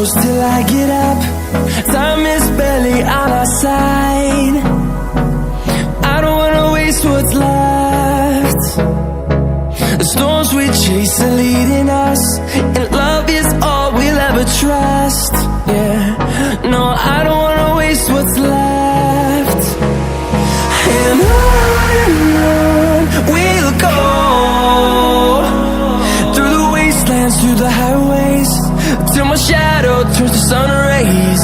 close till I get up. Time is barely on our side. I don't wanna waste what's left. The storms we chase are leading us, and love is all we'll ever trust. Yeah, no, I don't wanna waste what's left. And on we'll go, through the wastelands, through the highways, till my shadow turns to sun rays.